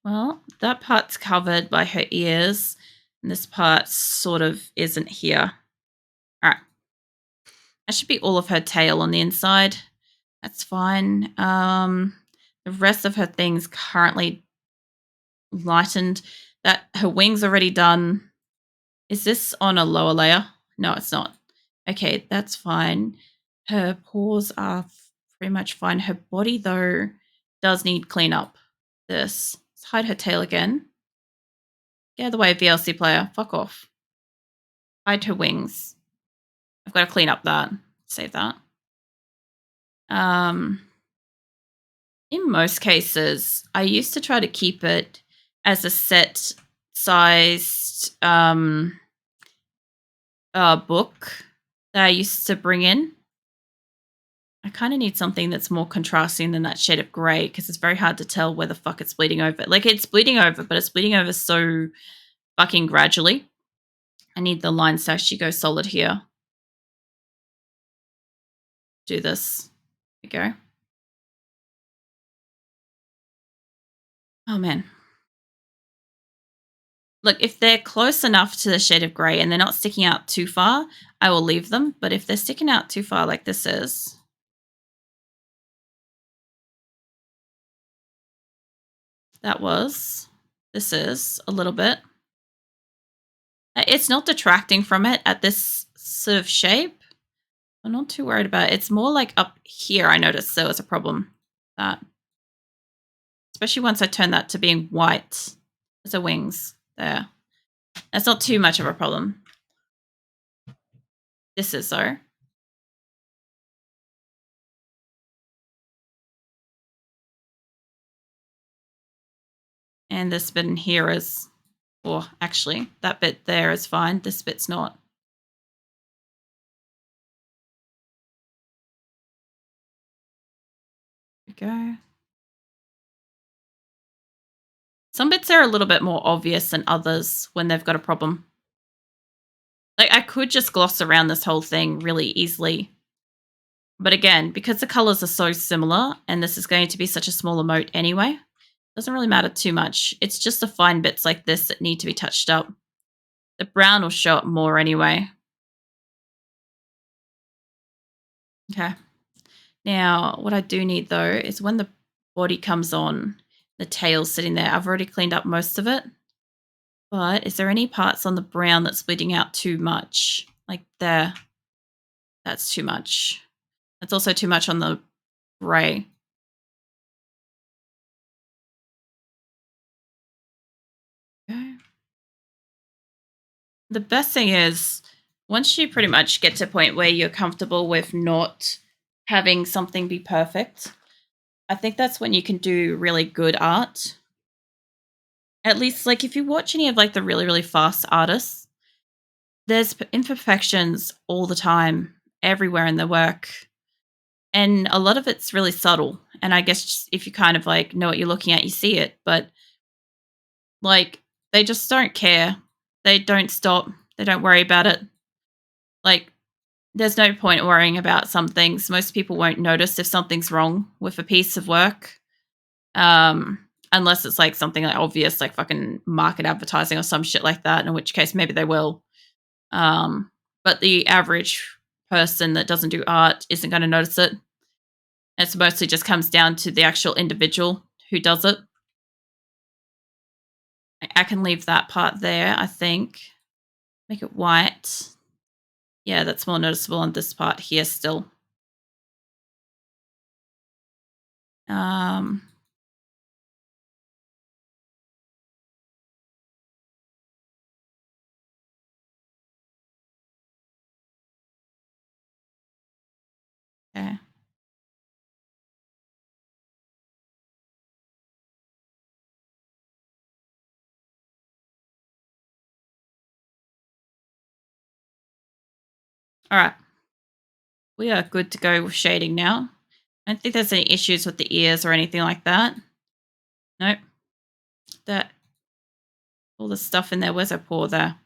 Well, that part's covered by her ears, and this part sort of isn't here. All right. That should be all of her tail on the inside. That's fine. The rest of her things currently lightened. That her wings already done. Is this on a lower layer? No, it's not. Okay, that's fine. Her paws are pretty much fine. Her body, though, does need cleanup. Let's hide her tail again. Get out of the way, VLC player. Fuck off. Hide her wings. I've got to clean up that. Save that. In most cases, I used to try to keep it as a set sized book that I used to bring in. I kind of need something that's more contrasting than that shade of grey because it's very hard to tell where the fuck it's bleeding over. Like, it's bleeding over, but it's bleeding over so fucking gradually. I need the lines to actually go solid here. Do this. There we go. Oh, man. Look, if they're close enough to the shade of grey and they're not sticking out too far, I will leave them. But if they're sticking out too far like this is, this is a little bit. It's not detracting from it at this sort of shape. I'm not too worried about it. It's more like up here I noticed there was a problem. That, especially once I turn that to being white. There's the wings there. That's not too much of a problem. This is though. And this bit in here is, or actually, that bit there is fine. This bit's not. There we go. Some bits are a little bit more obvious than others when they've got a problem. Like, I could just gloss around this whole thing really easily. But again, because the colors are so similar, and this is going to be such a small emote anyway, doesn't really matter too much. It's just the fine bits like this that need to be touched up. The brown will show up more anyway. Okay. Now, what I do need, though, is when the body comes on, the tail's sitting there. I've already cleaned up most of it. But is there any parts on the brown that's bleeding out too much? Like there. That's too much. That's also too much on the grey. Okay. The best thing is, once you pretty much get to a point where you're comfortable with not having something be perfect, I think that's when you can do really good art. At least, like, if you watch any of like the really, really fast artists, there's imperfections all the time, everywhere in their work. And a lot of it's really subtle. And I guess if you kind of like know what you're looking at, you see it. But like, they just don't care. They don't stop. They don't worry about it. Like, there's no point worrying about some things. Most people won't notice if something's wrong with a piece of work. Unless it's like something like obvious, like fucking market advertising or some shit like that, in which case maybe they will. But the average person that doesn't do art isn't going to notice it. It mostly just comes down to the actual individual who does it. I can leave that part there, I think. Make it white. Yeah, that's more noticeable on this part here still. Um, okay. All right. We are good to go with shading now. I don't think there's any issues with the ears or anything like that. Nope. That, all the stuff in there. Where's her paw there?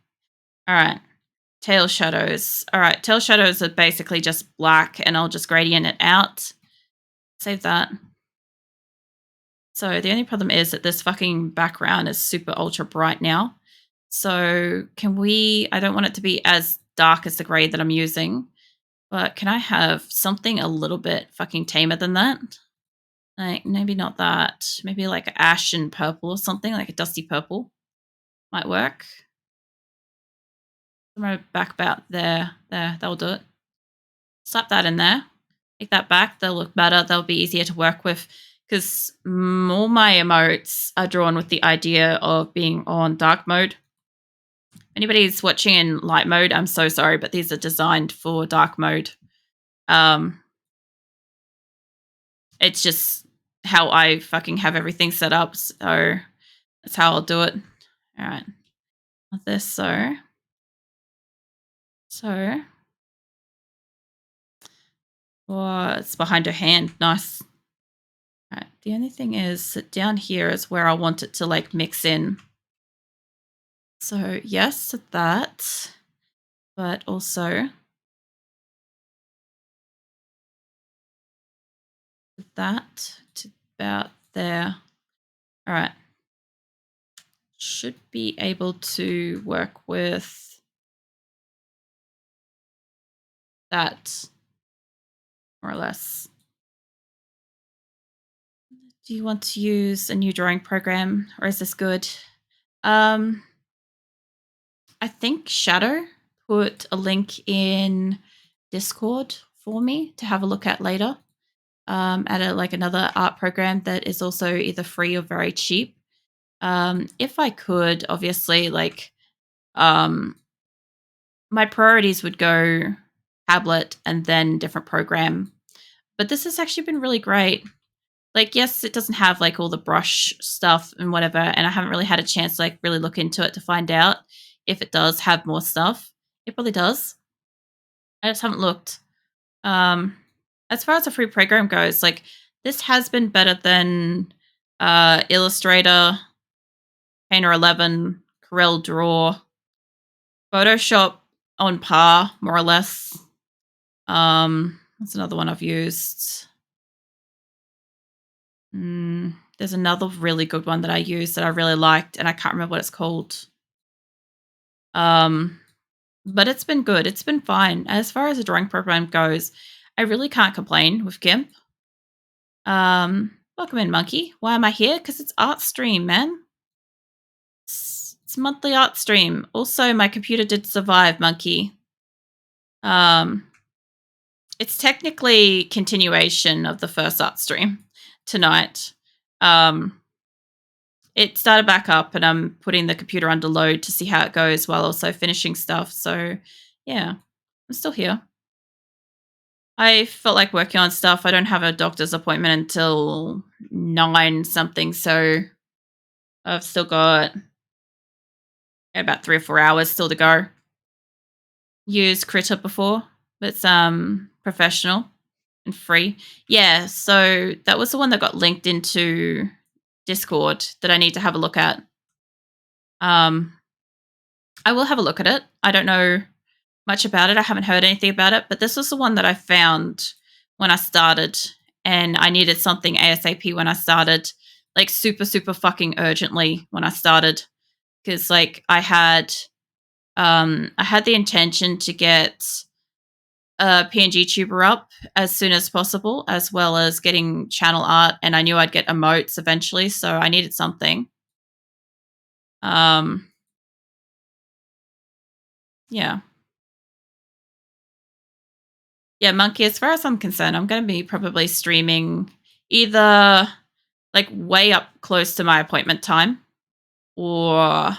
All right. Tail shadows. All right. Tail shadows are basically just black, and I'll just gradient it out. Save that. So the only problem is that this fucking background is super ultra bright now. So can we, I don't want it to be as dark as the gray that I'm using, but can I have something a little bit fucking tamer than that? Like maybe not that. Maybe like ash and purple or something, like a dusty purple might work. Somewhere back about there. There, that'll do it. Slap that in there. Take that back. They'll look better. They'll be easier to work with because all my emotes are drawn with the idea of being on dark mode. Anybody's watching in light mode, I'm so sorry, but these are designed for dark mode. It's just how I fucking have everything set up. So that's how I'll do it. All right. This so. Oh, it's behind her hand. Nice. All right. The only thing is that down here is where I want it to like mix in. So yes to that, but also that to about there. All right. Should be able to work with that more or less. Do you want to use a new drawing program or is this good? I think Shadow put a link in Discord for me to have a look at later. At another art program that is also either free or very cheap. If I could, obviously, my priorities would go tablet and then different program. But this has actually been really great. Like, yes, it doesn't have like all the brush stuff and whatever, and I haven't really had a chance to like really look into it to find out if it does have more stuff. It probably does. I just haven't looked. As far as a free program goes, like this has been better than Illustrator, Painter 11, Corel Draw, Photoshop on par, more or less. That's another one I've used. There's another really good one that I used that I really liked, and I can't remember what it's called. But it's been good. It's been fine. As far as a drawing program goes, I really can't complain with Gimp. Welcome in, Monkey. Why am I here? Because it's art stream, man. It's monthly art stream. Also, my computer did survive, Monkey. It's technically continuation of the first art stream tonight. It started back up and I'm putting the computer under load to see how it goes while also finishing stuff. So, yeah, I'm still here. I felt like working on stuff. I don't have a doctor's appointment until 9 something. So, I've still got about 3 or 4 hours still to go. Used Critter before. It's professional and free. Yeah, so that was the one that got linked into Discord that I need to have a look at. I will have a look at it. I don't know much about it. I haven't heard anything about it, but this was the one that I found when I started, and I needed something ASAP when I started, like super, super fucking urgently when I started, because like I had the intention to get a PNG tuber up as soon as possible, as well as getting channel art, and I knew I'd get emotes eventually, so I needed something. Yeah. Yeah, Monkey, as far as I'm concerned, I'm going to be probably streaming either like way up close to my appointment time or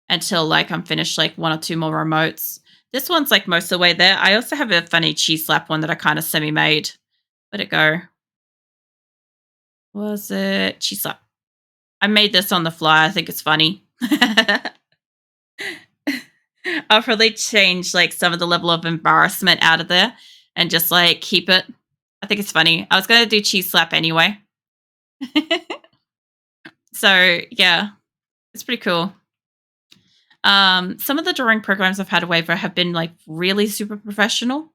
until like I'm finished like 1 or 2 more remotes. This one's like most of the way there. I also have a funny cheese slap one that I kind of semi-made. Where'd it go? Was it cheese slap? I made this on the fly. I think it's funny. I'll probably change like some of the level of embarrassment out of there and just like keep it. I think it's funny. I was going to do cheese slap anyway. So yeah, it's pretty cool. Some of the drawing programs I've had away for have been like really super professional.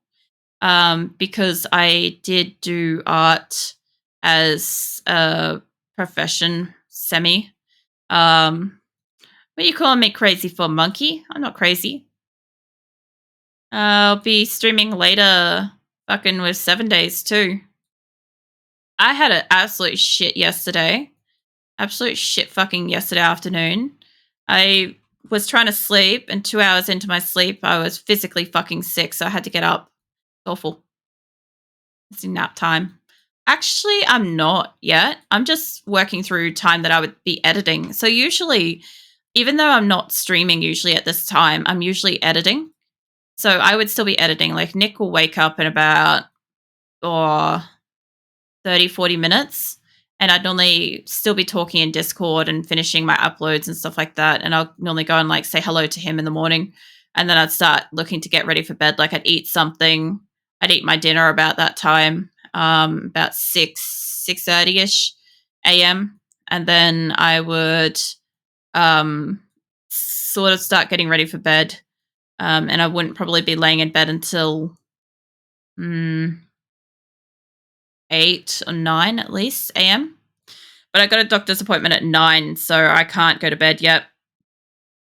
Because I did do art as a profession, semi. Um, what are you calling me crazy for, monkey? I'm not crazy. I'll be streaming later, fucking with 7 days too. I had an absolute shit yesterday. Absolute shit fucking yesterday afternoon. I was trying to sleep, and 2 hours into my sleep, I was physically fucking sick, so I had to get up. Awful. It's nap time. Actually, I'm not yet. I'm just working through time that I would be editing. So usually, even though I'm not streaming usually at this time, I'm usually editing. So I would still be editing. Like Nick will wake up in about oh, 30, 40 minutes. And I'd normally still be talking in Discord and finishing my uploads and stuff like that. And I'll normally go and like say hello to him in the morning. And then I'd start looking to get ready for bed. Like I'd eat something. I'd eat my dinner about that time, about 6:30ish a.m. And then I would sort of start getting ready for bed. And I wouldn't probably be laying in bed until 8 or 9 at least a.m. But I got a doctor's appointment at 9, so I can't go to bed yet.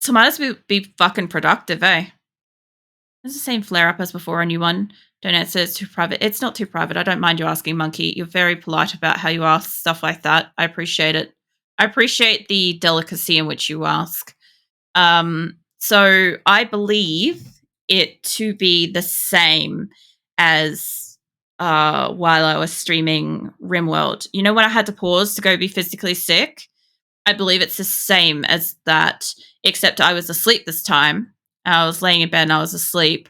So might as well be fucking productive, eh? It's the same flare up as before, a new one. Don't answer, it's too private. It's not too private. I don't mind you asking, Monkey. You're very polite about how you ask stuff like that. I appreciate it. I appreciate the delicacy in which you ask. So I believe it to be the same as while I was streaming RimWorld. You know when I had to pause to go be physically sick? I believe it's the same as that, except I was asleep this time. I was laying in bed and I was asleep,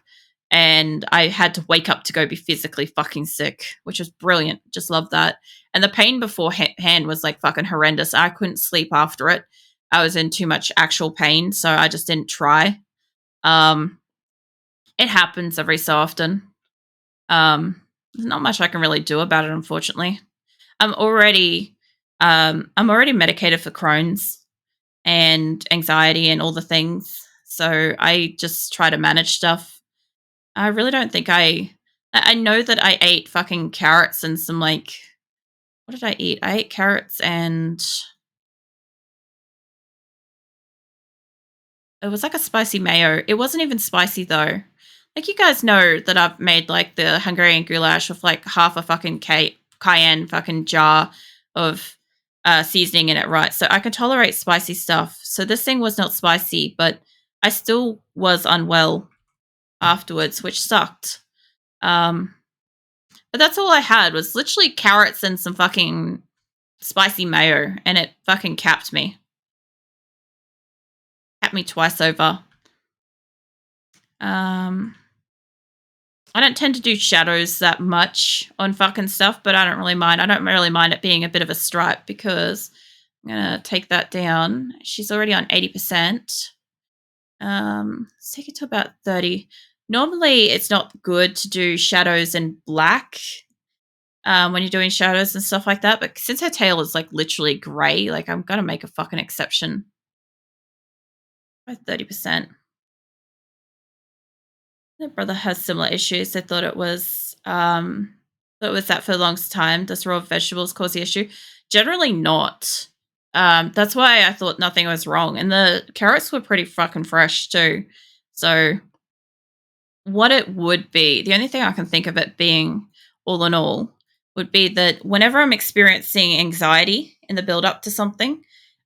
and I had to wake up to go be physically fucking sick, which was brilliant. Just love that. And the pain beforehand was like fucking horrendous. I couldn't sleep after it. I was in too much actual pain, so I just didn't try. It happens every so often. There's not much I can really do about it, unfortunately. I'm already medicated for Crohn's and anxiety and all the things. So I just try to manage stuff. I really don't think I know that I ate fucking carrots and some like what did I eat? I ate carrots and it was like a spicy mayo. It wasn't even spicy though. Like you guys know that I've made like the Hungarian goulash with like half a fucking cayenne fucking jar of seasoning in it, right? So I can tolerate spicy stuff. So this thing was not spicy, but I still was unwell afterwards, which sucked. But that's all I had was literally carrots and some fucking spicy mayo, and it fucking capped me. Capped me twice over. I don't tend to do shadows that much on fucking stuff, but I don't really mind. I don't really mind it being a bit of a stripe because I'm going to take that down. She's already on 80%. Let's take it to about 30. Normally, it's not good to do shadows in black when you're doing shadows and stuff like that, but since her tail is like literally grey, like I'm going to make a fucking exception by 30%. My brother has similar issues. I thought it was that for the longest time. Does raw vegetables cause the issue? Generally not. That's why I thought nothing was wrong. And the carrots were pretty fucking fresh too. So what it would be, the only thing I can think of it being all in all would be that whenever I'm experiencing anxiety in the build up to something,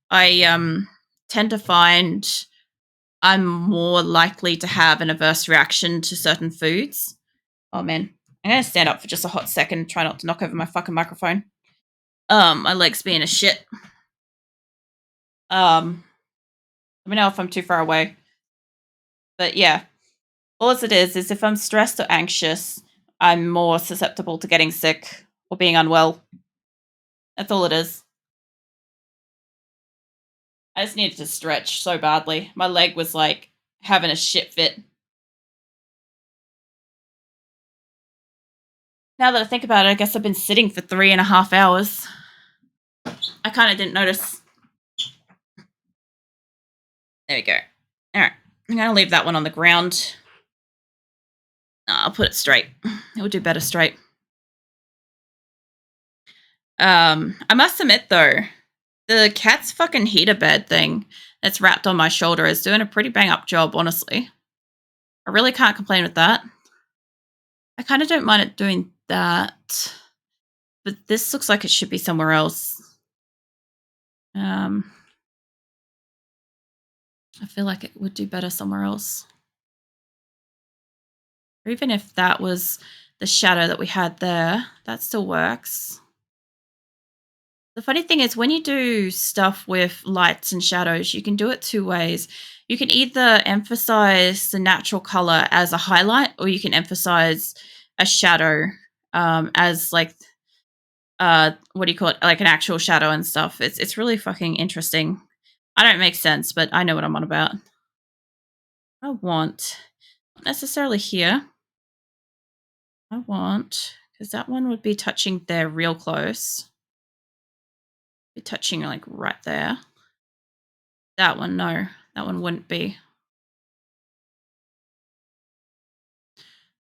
I tend to find I'm more likely to have an adverse reaction to certain foods. Oh man, I'm gonna stand up for just a hot second, try not to knock over my fucking microphone. My leg's being a shit. Let me know if I'm too far away. But yeah, all it is if I'm stressed or anxious, I'm more susceptible to getting sick or being unwell. That's all it is. I just needed to stretch so badly. My leg was like having a shit fit. Now that I think about it, I guess I've been sitting for 3.5 hours. I kind of didn't notice. There we go. All right. I'm going to leave that one on the ground. I'll put it straight. It will do better straight. I must admit, though, The cat's fucking heater bed thing that's wrapped on my shoulder is doing a pretty bang up job, honestly. I really can't complain with that. I kind of don't mind it doing that, but this looks like it should be somewhere else. Um, I feel like it would do better somewhere else. Or even if that was the shadow that we had there, that still works. The funny thing is, when you do stuff with lights and shadows, you can do it two ways. You can either emphasize the natural color as a highlight, or you can emphasize a shadow as like what do you call it? Like an actual shadow and stuff. It's really fucking interesting. I don't make sense, but I know what I'm on about. I want not necessarily here. I want because that one would be touching there real close. Be touching like right there. That one, no. That one wouldn't be.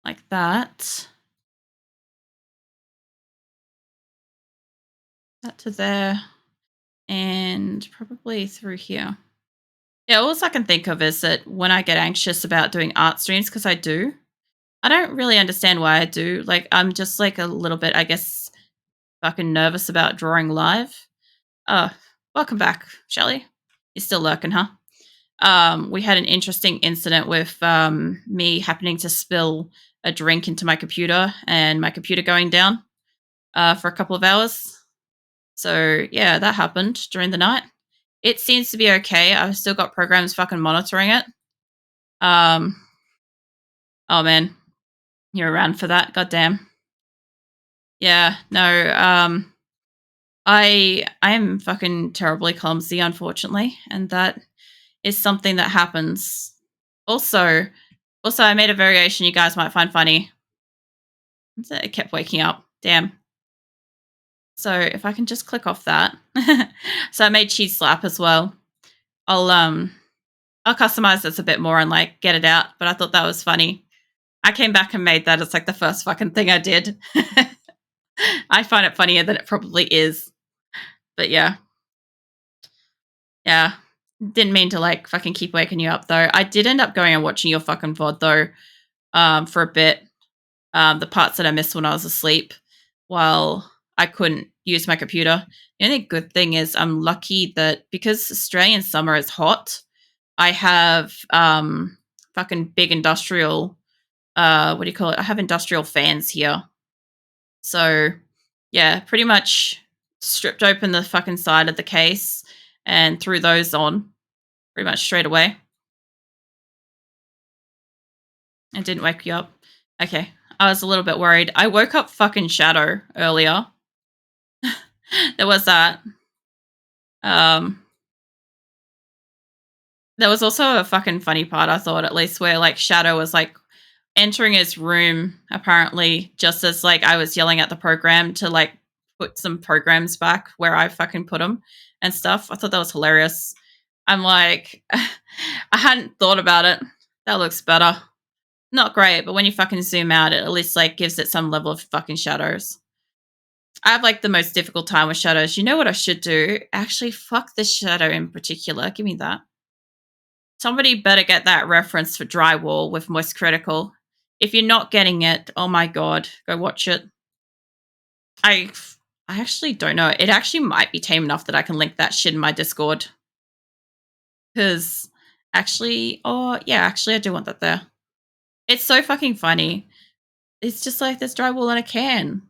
Like that. That to there. And probably through here. Yeah, all I can think of is that when I get anxious about doing art streams, because I do, I don't really understand why I do. Like, I'm just like a little bit, I guess, fucking nervous about drawing live. Oh, welcome back, Shelley. You're still lurking, huh? We had an interesting incident with me happening to spill a drink into my computer and my computer going down for a couple of hours. So, yeah, that happened during the night. It seems to be okay. I've still got programs fucking monitoring it. Um, oh man, you're around for that. Goddamn. Yeah, no. I am fucking terribly clumsy, unfortunately, and that is something that happens. Also, I made a variation you guys might find funny. It kept waking up. Damn. So if I can just click off that. So I made cheese slap as well. I'll customize this a bit more and like get it out, but I thought that was funny. I came back and made that as like the first fucking thing I did. I find it funnier than it probably is. But yeah. Yeah. Didn't mean to like fucking keep waking you up though. I did end up going and watching your fucking VOD though, for a bit. The parts that I missed when I was asleep while I couldn't use my computer. The only good thing is I'm lucky that because Australian summer is hot, I have fucking big industrial what do you call it? I have industrial fans here. So yeah, pretty much stripped open the fucking side of the case and threw those on pretty much straight away. It didn't wake you up. Okay. I was a little bit worried. I woke up fucking Shadow earlier. There was that. Um there was also a fucking funny part, I thought, at least, where like Shadow was like entering his room apparently just as like I was yelling at the program to like put some programs back where I fucking put them and stuff. I thought that was hilarious. I'm like, I hadn't thought about it. That looks better. Not great, but when you fucking zoom out, it at least like gives it some level of fucking shadows. I have like the most difficult time with shadows. You know what I should do? Actually, fuck this shadow in particular. Give me that. Somebody better get that reference for drywall with Moist Critical. If you're not getting it, oh my god, go watch it. I I actually don't know. It actually might be tame enough that I can link that shit in my Discord. Because actually, oh yeah, actually I do want that there. It's so fucking funny. It's just like there's drywall in a can.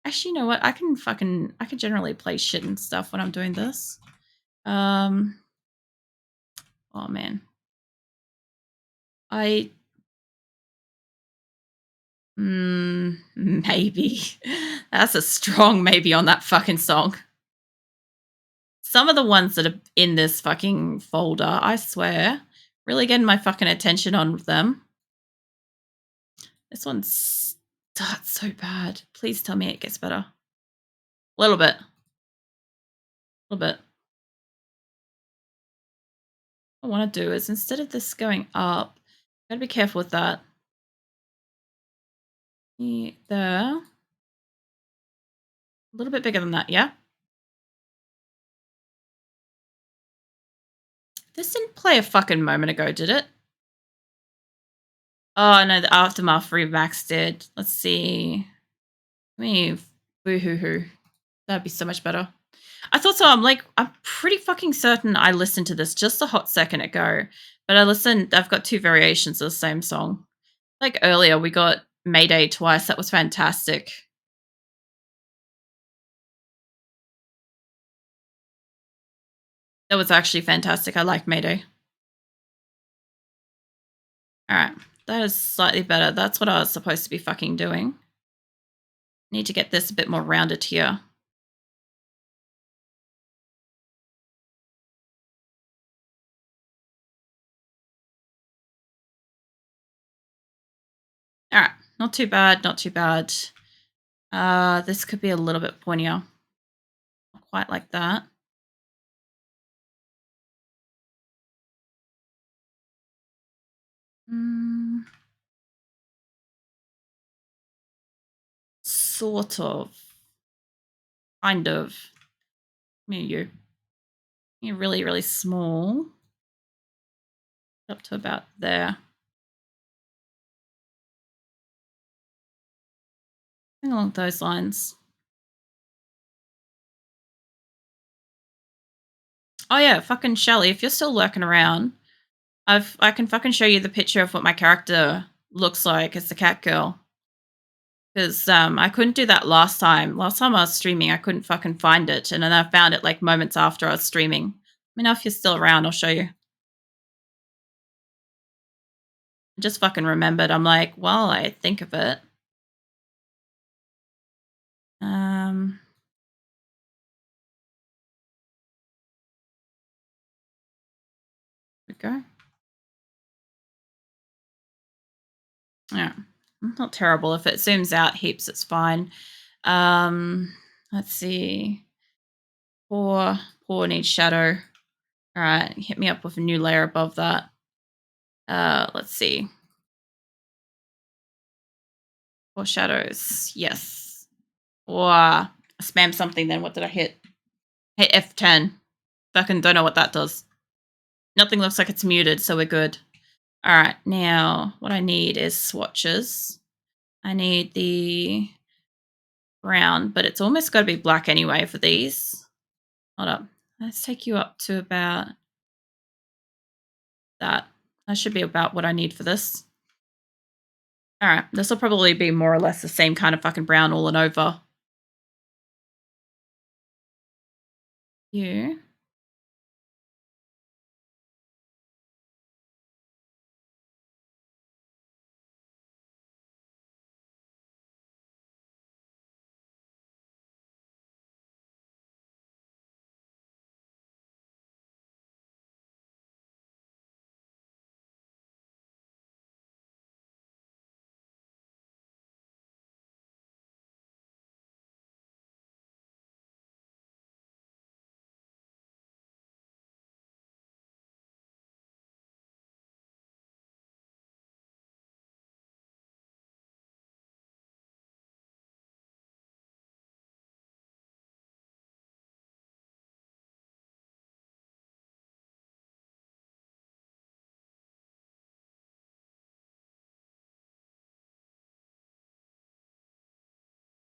Actually, you know what? I can generally play shit and stuff when I'm doing this. Um oh man. I maybe. That's a strong maybe on that fucking song. Some of the ones that are in this fucking folder, I swear, really getting my fucking attention on them. This one starts so bad. Please tell me it gets better. A little bit. A little bit. What I want to do is instead of this going up, gotta be careful with that. There. A little bit bigger than that, yeah? This didn't play a fucking moment ago, did it? Oh, no, the Aftermath Remax did. Let's see. Let me boo-hoo-hoo. That'd be so much better. I thought so. I'm pretty fucking certain I listened to this just a hot second ago. But I've got two variations of the same song. Like earlier, we got Mayday twice. That was fantastic. That was actually fantastic. I like Mayday. All right. That is slightly better. That's what I was supposed to be fucking doing. Need to get this a bit more rounded here. All right. Not too bad. Not too bad. This could be a little bit pointier. Not quite like that. Mm, sort of. Kind of. You're really, really small. Up to about there. Something along those lines. Oh yeah, fucking Shelly, if you're still lurking around, I can fucking show you the picture of what my character looks like as the cat girl. Because I couldn't do that last time. Last time I was streaming, I couldn't fucking find it, and then I found it like moments after I was streaming. Let me know if you're still around. I'll show you. I just fucking remembered. I'm like, well, I think of it. Um, we go. Yeah, not terrible. If it zooms out heaps, it's fine. Let's see. Poor needs shadow. All right, hit me up with a new layer above that. Let's see. Poor shadows. Yes. Or I spam something. Then what did I hit? Hit F10. Fucking don't know what that does. Nothing looks like it's muted, so we're good. All right, now what I need is swatches. I need the brown, but it's almost got to be black anyway for these. Hold up. Let's take you up to about that. That should be about what I need for this. All right, this will probably be more or less the same kind of fucking brown all and over. You.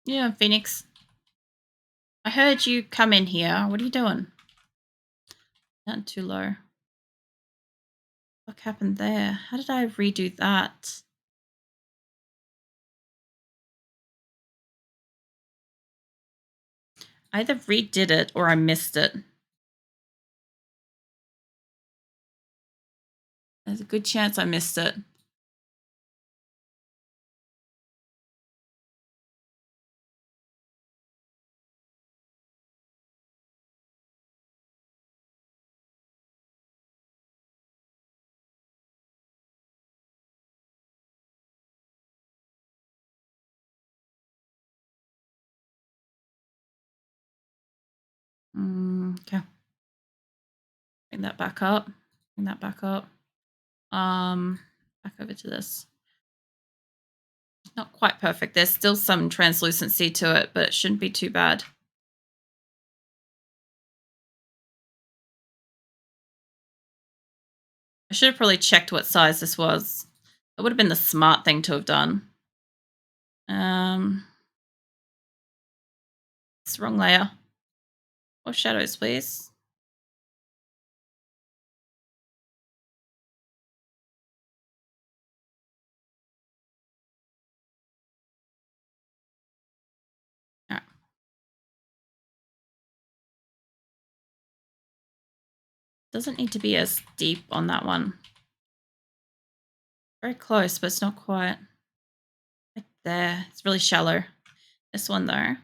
Yeah, Phoenix. I heard you come in here. What are you doing? Not too low. What happened there? How did I redo that? I either redid it or I missed it. There's a good chance I missed it. Okay. Bring that back up. Bring that back up. Back over to this. Not quite perfect. There's still some translucency to it, but it shouldn't be too bad. I should have probably checked what size this was. It would have been the smart thing to have done. It's the wrong layer. More shadows, please. Alright. Doesn't need to be as deep on that one. Very close, but it's not quite. Like there. It's really shallow. This one, though.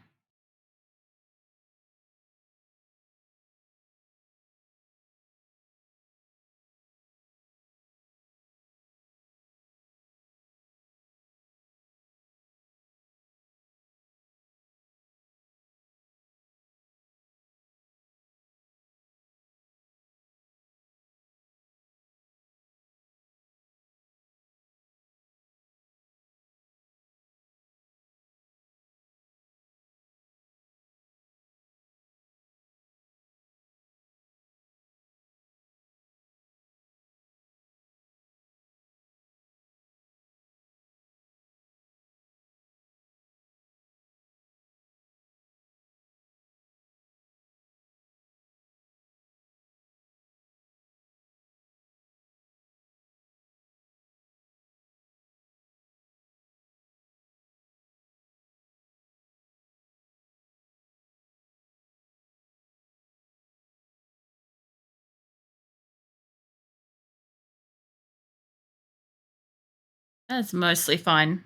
That's mostly fine.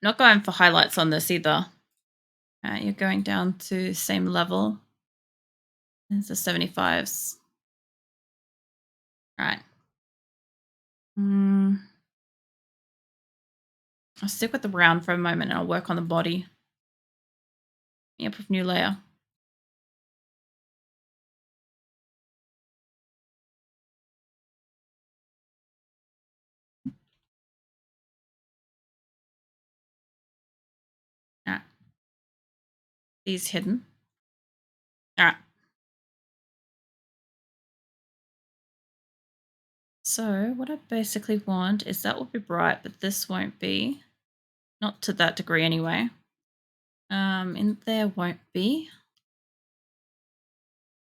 Not going for highlights on this either. You're going down to same level as the 75s. All right. I'll stick with the brown for a moment and I'll work on the body. Yep, with new layer. All right. These hidden. All right. So what I basically want is that will be bright, but this won't be. Not to that degree anyway. In there won't be.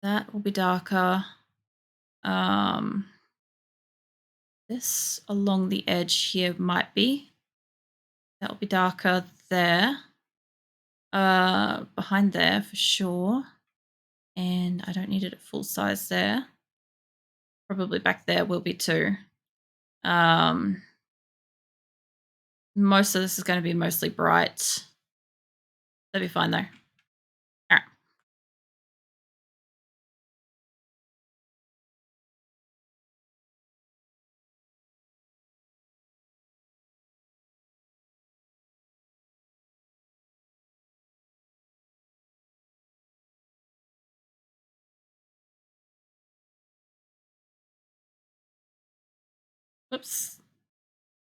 That will be darker. This along the edge here might be. That will be darker there. Behind there for sure. And I don't need it at full size there. Probably back there will be too. Most of this is going to be mostly bright. That'll be fine though. All right. Whoops.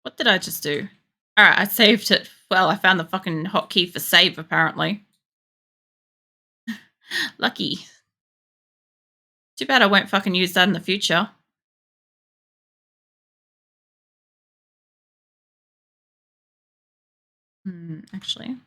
What did I just do? All right, I saved it. Well, I found the fucking hotkey for save apparently. Lucky. Too bad I won't fucking use that in the future. Actually.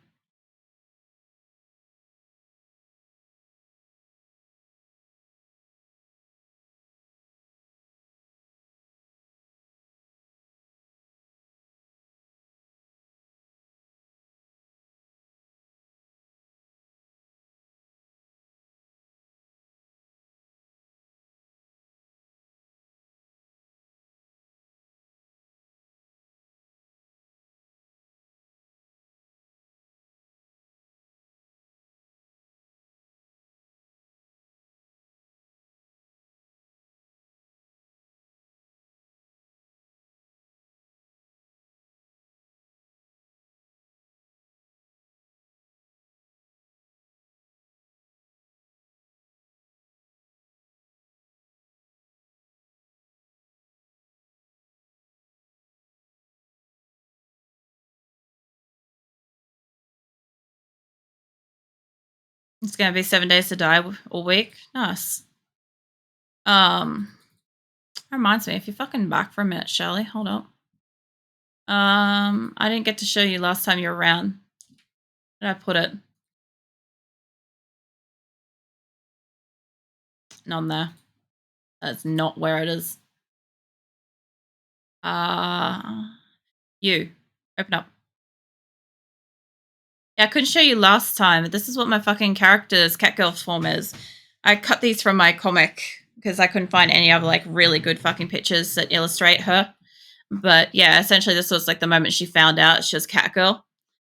It's gonna be 7 days to die all week. Nice. Um Reminds me, if you're fucking back for a minute, Shirley, hold up. I didn't get to show you last time you were around. Where did I put it? Not on there. That's not where it is. You. Open up. Yeah, I couldn't show you last time. This is what my fucking character's Catgirl's form is. I cut these from my comic because I couldn't find any other like really good fucking pictures that illustrate her. But yeah, essentially this was like the moment she found out she was Catgirl.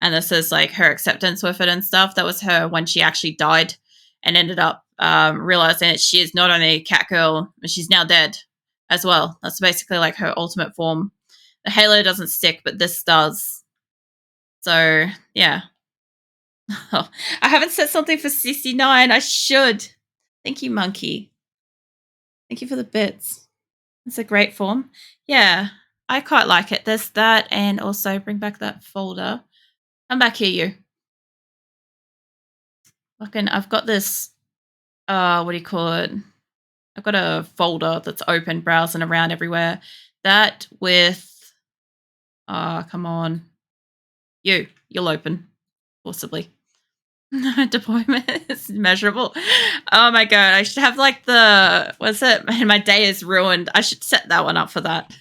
And this is like her acceptance with it and stuff. That was her when she actually died and ended up realizing that she is not only Catgirl, but she's now dead as well. That's basically like her ultimate form. The halo doesn't stick, but this does. So yeah. I haven't set something for 69. I should. Thank you, Monkey. Thank you for the bits. It's a great form. Yeah, I quite like it. There's that, and also bring back that folder. Come back here, you. Fucking, I've got this. What do you call it? I've got a folder that's open, browsing around everywhere. That with. Come on. You'll open, possibly. Deployment is measurable. Oh my god, I should have like the what's it? And my day is ruined. I should set that one up for that.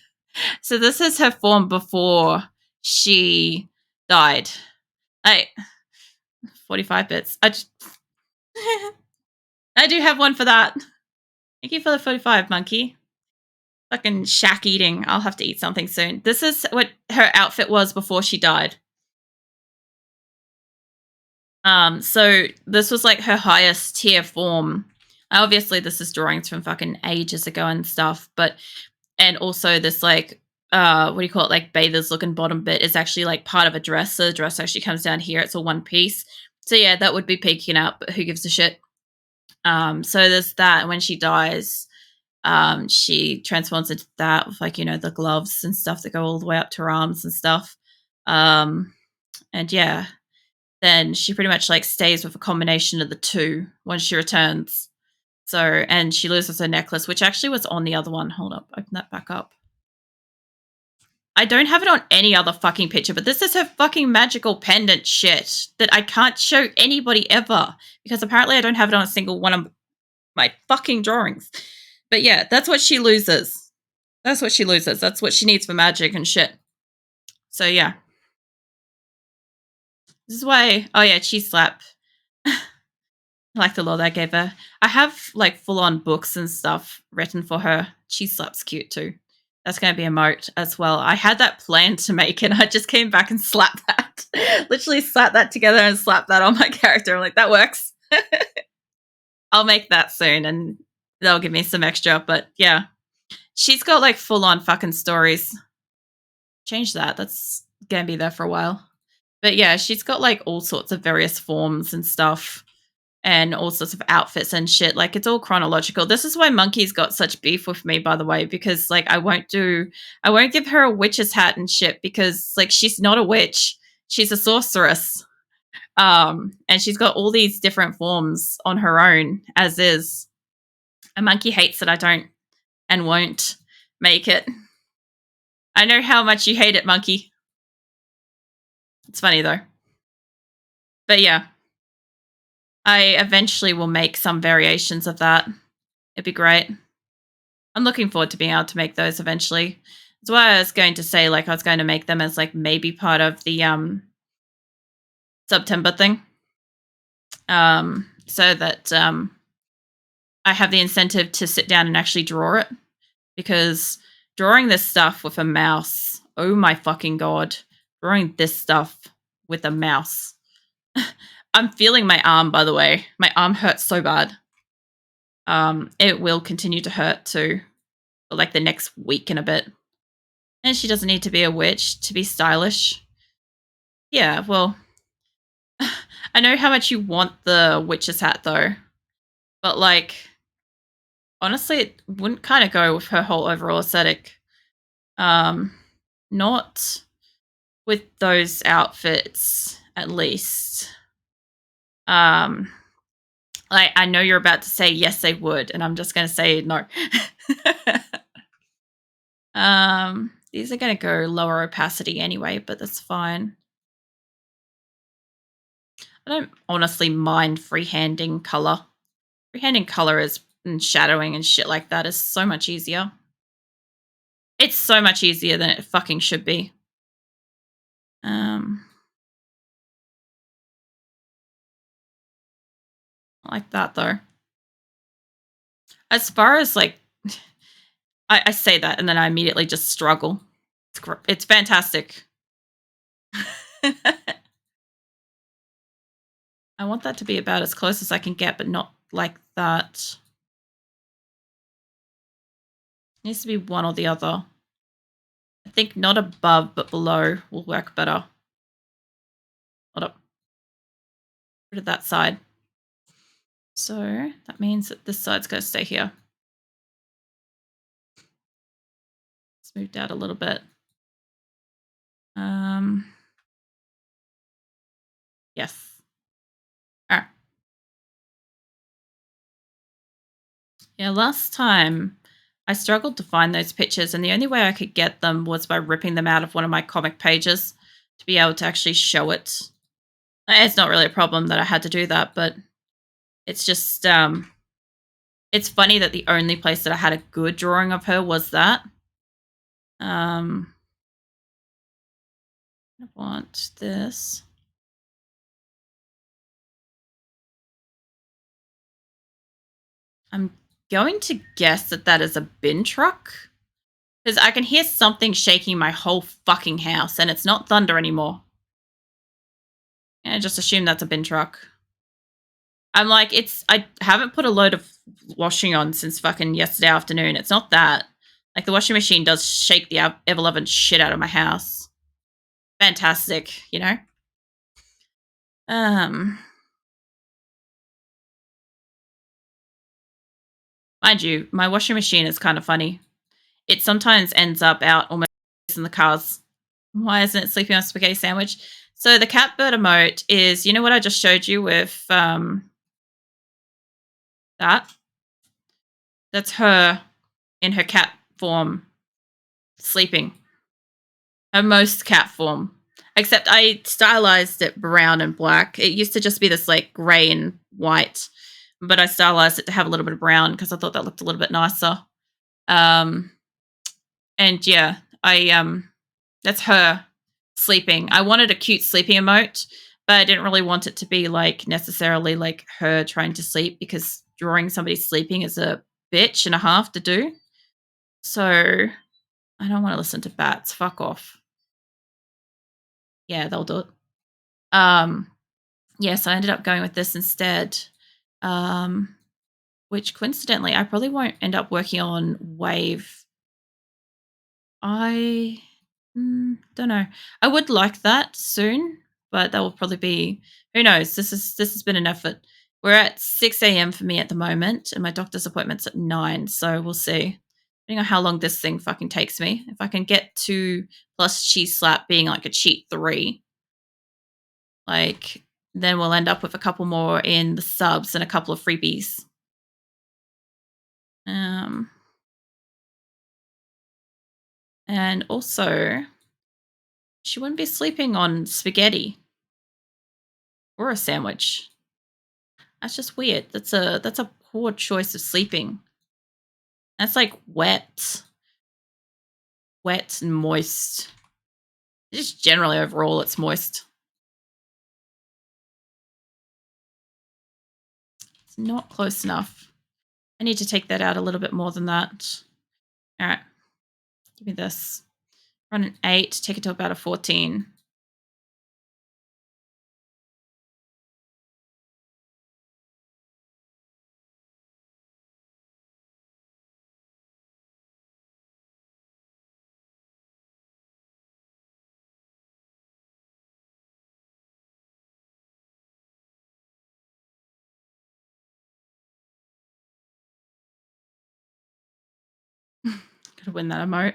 So this is her form before she died. 45 bits. I do have one for that. Thank you for the 45, monkey. Fucking shack eating. I'll have to eat something soon. This is what her outfit was before she died. So this was like her highest tier form. Obviously, this is drawings from fucking ages ago and stuff, and also this like what do you call it? Like bathers looking bottom bit is actually like part of a dress. So the dress actually comes down here. It's a one piece. So yeah, that would be peeking out, but who gives a shit? So there's that. When she dies, she transforms into that with like, the gloves and stuff that go all the way up to her arms and stuff. And yeah, then she pretty much like stays with a combination of the two when she returns. So, and she loses her necklace, which actually was on the other one. Hold up, open that back up. I don't have it on any other fucking picture, but this is her fucking magical pendant shit that I can't show anybody ever because apparently I don't have it on a single one of my fucking drawings. But yeah, that's what she loses. That's what she loses. That's what she needs for magic and shit. So yeah. This is why, oh yeah, cheese slap. I like the lore that I gave her. I have like full on books and stuff written for her. Cheese slap's cute too. That's going to be a emote as well. I had that planned to make and I just came back and slapped that. Literally slapped that together and slapped that on my character. I'm like, that works. I'll make that soon and that'll give me some extra. But yeah, she's got like full on fucking stories. Change that. That's going to be there for a while. But yeah, she's got like all sorts of various forms and stuff and all sorts of outfits and shit. Like it's all chronological. This is why Monkey's got such beef with me, by the way, because like I won't give her a witch's hat and shit because like she's not a witch. She's a sorceress. And she's got all these different forms on her own as is. And Monkey hates that I don't and won't make it. I know how much you hate it, Monkey. It's funny though. But yeah. I eventually will make some variations of that. It'd be great. I'm looking forward to being able to make those eventually. That's why I was going to say, like, I was going to make them as, like, maybe part of the September thing. So that I have the incentive to sit down and actually draw it. Because drawing this stuff with a mouse, oh my fucking god. Drawing this stuff with a mouse. I'm feeling my arm, by the way. My arm hurts so bad. It will continue to hurt too, for like the next week and a bit. And she doesn't need to be a witch to be stylish. Yeah, well, I know how much you want the witch's hat though, but like, honestly, it wouldn't kind of go with her whole overall aesthetic. Not with those outfits, at least. Like, I know you're about to say yes, they would, and I'm just going to say no. These are going to go lower opacity anyway, but that's fine. I don't honestly mind freehanding color. Freehanding color is and shadowing and shit like that is so much easier. It's so much easier than it fucking should be. Like that though. As far as like, I say that and then I immediately just struggle. It's fantastic. I want that to be about as close as I can get, but not like that. It needs to be one or the other. I think not above, but below will work better. Hold up. Rid of that side. So that means that this side's going to stay here. Smoothed out a little bit. Yes. All right. Yeah, last time I struggled to find those pictures, and the only way I could get them was by ripping them out of one of my comic pages to be able to actually show it. It's not really a problem that I had to do that, but it's just it's funny that the only place that I had a good drawing of her was that. I want this. I'm going to guess that that is a bin truck. Because I can hear something shaking my whole fucking house, and it's not thunder anymore. And just assume that's a bin truck. I'm like, I haven't put a load of washing on since fucking yesterday afternoon. It's not that. Like, the washing machine does shake the ever-loving shit out of my house. Fantastic, you know? Mind you, my washing machine is kind of funny. It sometimes ends up out almost in the cars. Why isn't it sleeping on a spaghetti sandwich? So the cat bird emote is, you know what I just showed you with that? That's her in her cat form sleeping. Her most cat form. Except I stylized it brown and black. It used to just be this like gray and white, but I stylized it to have a little bit of brown because I thought that looked a little bit nicer. And yeah, that's her sleeping. I wanted a cute sleeping emote, but I didn't really want it to be like necessarily like her trying to sleep because drawing somebody sleeping is a bitch and a half to do. So I don't want to listen to bats. Fuck off. Yeah, they'll do it. Yes, I ended up going with this instead. Which coincidentally, I probably won't end up working on Wave. I don't know. I would like that soon, but that will probably be who knows. This has been an effort. We're at 6 a.m. for me at the moment, and my doctor's appointment's at 9, so we'll see. Depending on how long this thing fucking takes me. If I can get 2 plus cheese slap being like a cheat 3, like then we'll end up with a couple more in the subs and a couple of freebies. And also, she wouldn't be sleeping on spaghetti or a sandwich. That's just weird. That's a poor choice of sleeping. That's like wet and moist. Just generally overall, it's moist. It's not close enough. I need to take that out a little bit more than that. All right, give me this. Run an 8, take it to about a 14. Gotta win that emote.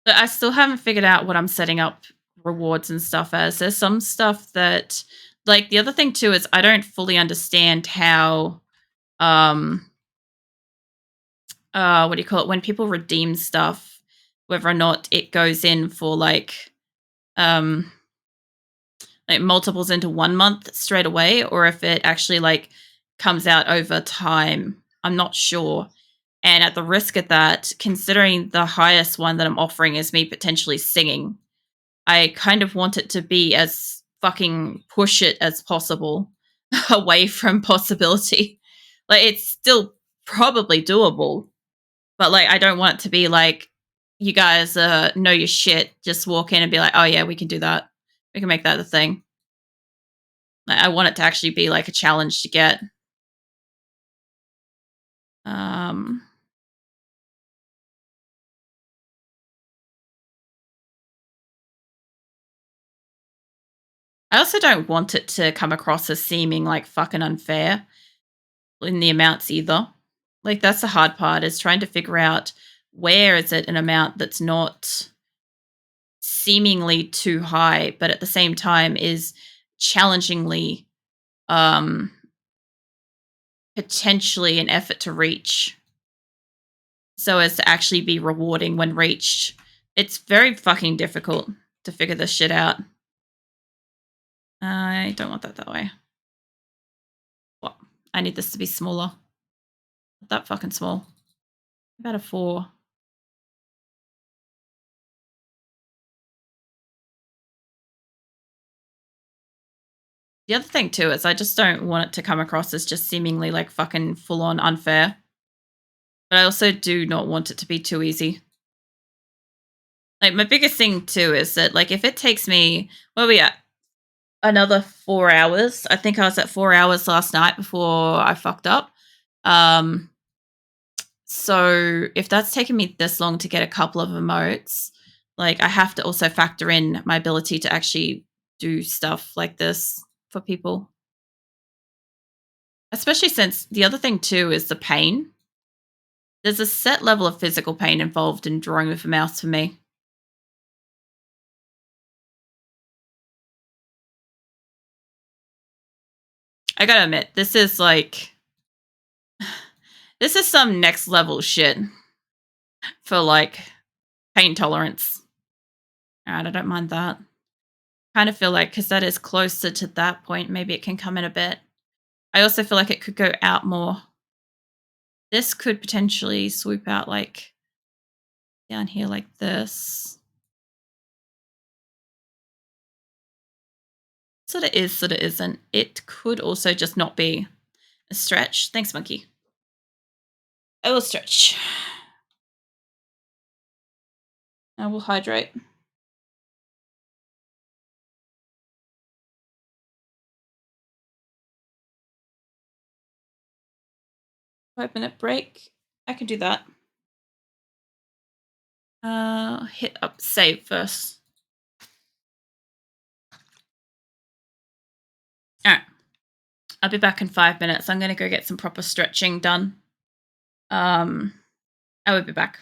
But I still haven't figured out what I'm setting up rewards and stuff as. There's some stuff that, like, the other thing too is I don't fully understand how, what do you call it? When people redeem stuff, whether or not it goes in for um like multiples into 1 month straight away, or if it actually like comes out over time. I'm not sure. And at the risk of that, considering the highest one that I'm offering is me potentially singing, I kind of want it to be as fucking push it as possible away from possibility. Like it's still probably doable, but like I don't want it to be like you guys know your shit, just walk in and be like, "Oh yeah, we can do that. We can make that a thing." Like, I want it to actually be like a challenge to get. Um I also don't want it to come across as seeming like fucking unfair in the amounts either. Like that's the hard part is trying to figure out where is it an amount that's not seemingly too high, but at the same time is challengingly um potentially an effort to reach so as to actually be rewarding when reached. It's very fucking difficult to figure this shit out. I don't want that way. What? I need this to be smaller. Not that fucking small. About a 4. The other thing too is I just don't want it to come across as just seemingly like fucking full on unfair. But I also do not want it to be too easy. Like my biggest thing too is that like if it takes me where are we at? Another 4 hours. I think I was at 4 hours last night before I fucked up. Um so if that's taken me this long to get a couple of emotes, like I have to also factor in my ability to actually do stuff like this for people. Especially since the other thing too is the pain. There's a set level of physical pain involved in drawing with a mouse for me. I gotta admit, this is some next level shit for like pain tolerance. And I don't mind that. Kind of feel like because that is closer to that point, maybe it can come in a bit. I also feel like it could go out more. This could potentially swoop out like down here like this. Sort of is, sort of isn't. It could also just not be a stretch. Thanks, monkey. I will stretch. I will hydrate. 5-minute break. I can do that. Hit up save first. All right. I'll be back in 5 minutes. I'm gonna go get some proper stretching done. Um, I will be back.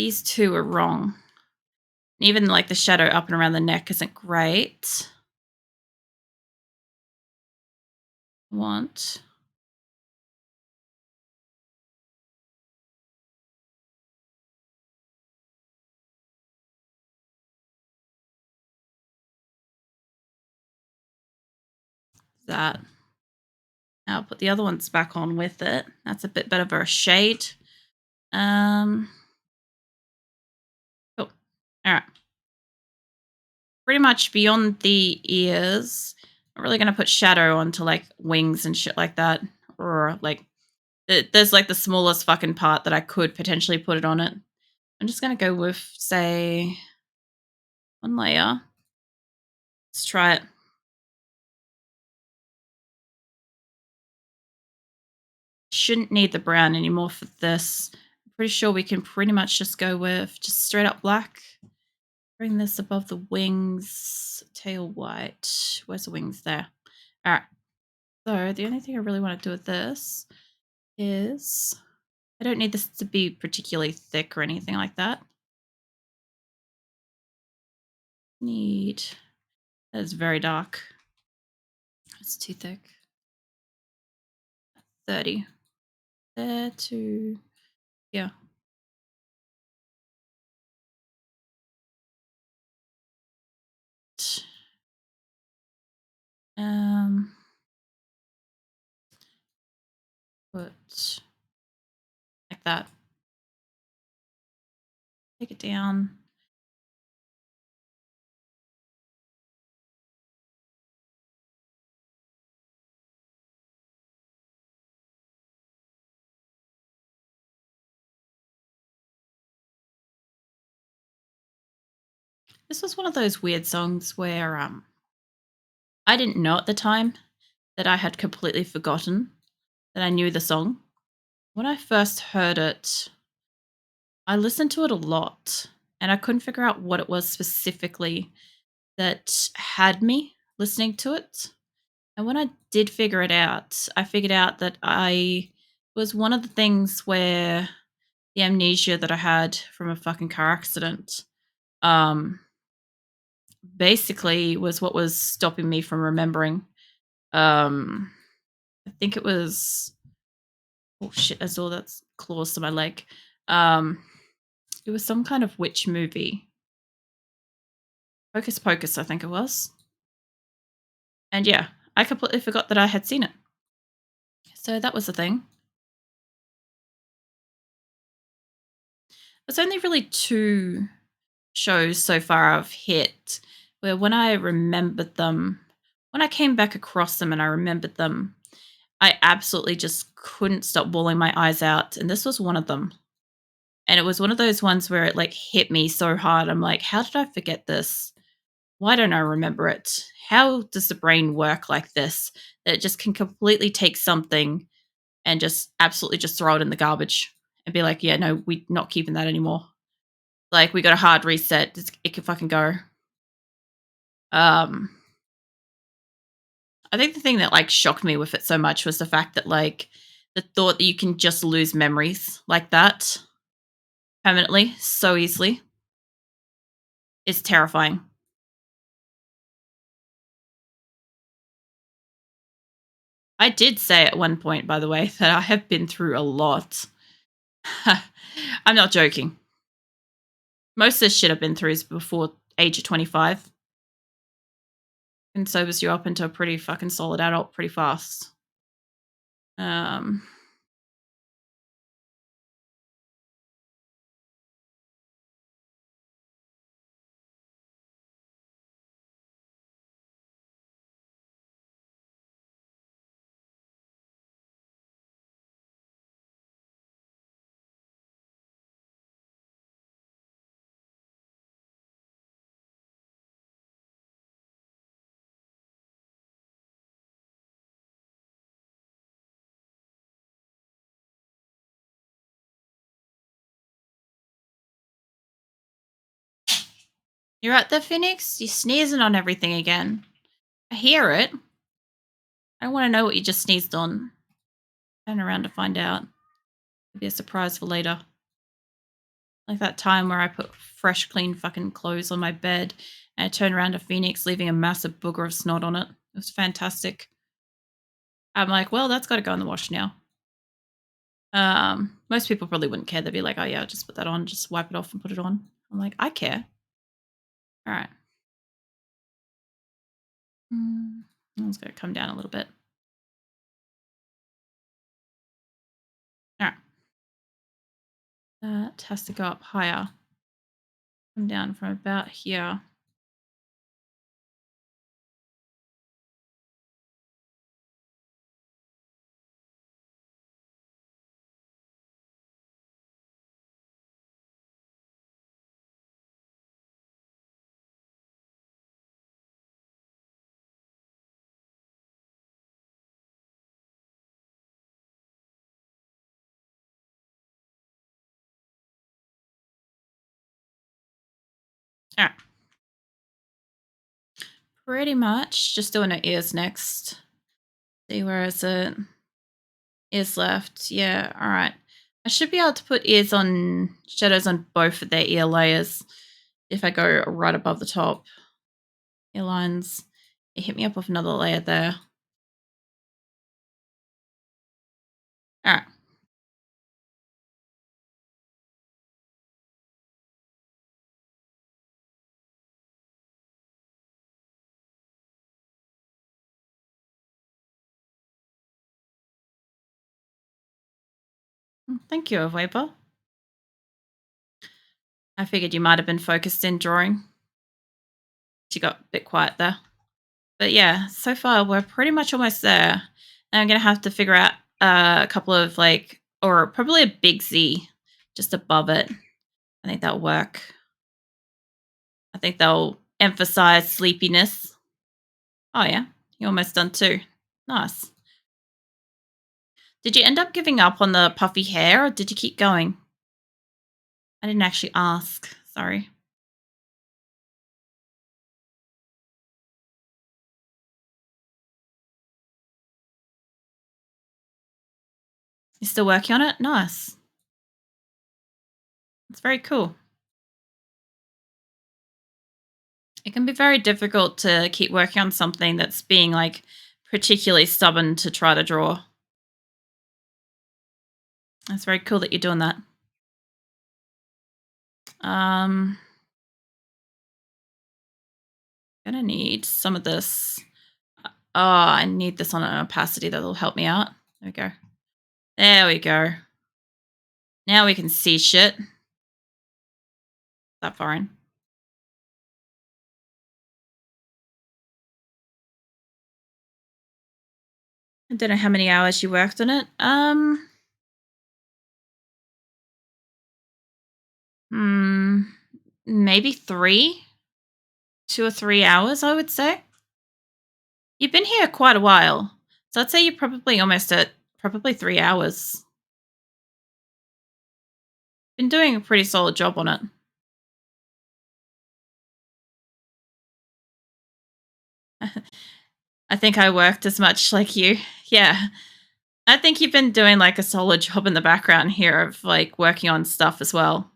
These two are wrong. Even like the shadow up and around the neck isn't great. I want that. Now I'll put the other ones back on with it. That's a bit better of a shade. Oh, all right. Pretty much beyond the ears. I'm really gonna put shadow onto like wings and shit like that, or like there's like the smallest fucking part that I could potentially put it on it. I'm just gonna go with say one layer. Let's try it. Shouldn't need the brown anymore for this. I'm pretty sure we can pretty much just go with just straight up black. Bring this above the wings, tail white. Where's the wings? There. All right. So the only thing I really want to do with this is I don't need this to be particularly thick or anything like that. Need that is very dark. It's too thick. 30. There to yeah. Um put like that. Take it down. This was one of those weird songs where I didn't know at the time that I had completely forgotten that I knew the song. When I first heard it, I listened to it a lot and I couldn't figure out what it was specifically that had me listening to it. And when I did figure it out, I figured out that I was one of the things where the amnesia that I had from a fucking car accident um basically was what was stopping me from remembering. um I think it was oh shit, I saw that's claws to my leg. Um it was some kind of witch movie. Hocus Pocus, I think it was. And yeah, I completely forgot that I had seen it. So that was the thing. There's only really two shows so far I've hit where when I remembered them, when I came back across them and I remembered them, I absolutely just couldn't stop bawling my eyes out. And this was one of them. And it was one of those ones where it like hit me so hard. I'm like, how did I forget this? Why don't I remember it? How does the brain work like this? That it just can completely take something and just absolutely just throw it in the garbage and be like, yeah, no, we're not keeping that anymore. Like we got a hard reset. It can fucking go. Um, I think the thing that like shocked me with it so much was the fact that like the thought that you can just lose memories like that permanently so easily is terrifying. I did say at one point, by the way, that I have been through a lot. I'm not joking. Most of this shit I've been through is before age of 25 and sobers you up into a pretty fucking solid adult pretty fast. Um, you're right there, Phoenix. You're sneezing on everything again. I hear it. I want to know what you just sneezed on. Turn around to find out. It'll be a surprise for later. Like that time where I put fresh, clean fucking clothes on my bed and I turned around to Phoenix, leaving a massive booger of snot on it. It was fantastic. I'm like, well, that's got to go in the wash now. Most people probably wouldn't care. They'd be like, oh yeah, just put that on, just wipe it off and put it on. I'm like, I care. All right. It's going to come down a little bit. All right. That has to go up higher. Come down from about here. All right. Pretty much. Just doing her ears next. See, where is it? Ears left. Yeah. All right. I should be able to put shadows on both of their ear layers if I go right above the top. Ear lines. It hit me up with another layer there. All right. Thank you, Aweber. I figured you might have been focused in drawing. She got a bit quiet there. But yeah, so far we're pretty much almost there. And I'm going to have to figure out a couple of or probably a big Z just above it. I think that'll work. I think they'll emphasize sleepiness. Oh, yeah. You're almost done too. Nice. Did you end up giving up on the puffy hair or did you keep going? I didn't actually ask. Sorry. You're still working on it? Nice. It's very cool. It can be very difficult to keep working on something that's being particularly stubborn to try to draw. That's very cool that you're doing that. Gonna need some of this. Oh, I need this on an opacity that'll help me out. There we go. There we go. Now we can see shit. That far in. I don't know how many hours you worked on it. Maybe 2 or 3 hours, I would say. You've been here quite a while, so I'd say you're probably almost at probably 3 hours. Been doing a pretty solid job on it. I think I worked as much like you. Yeah. I think you've been doing a solid job in the background here of working on stuff as well.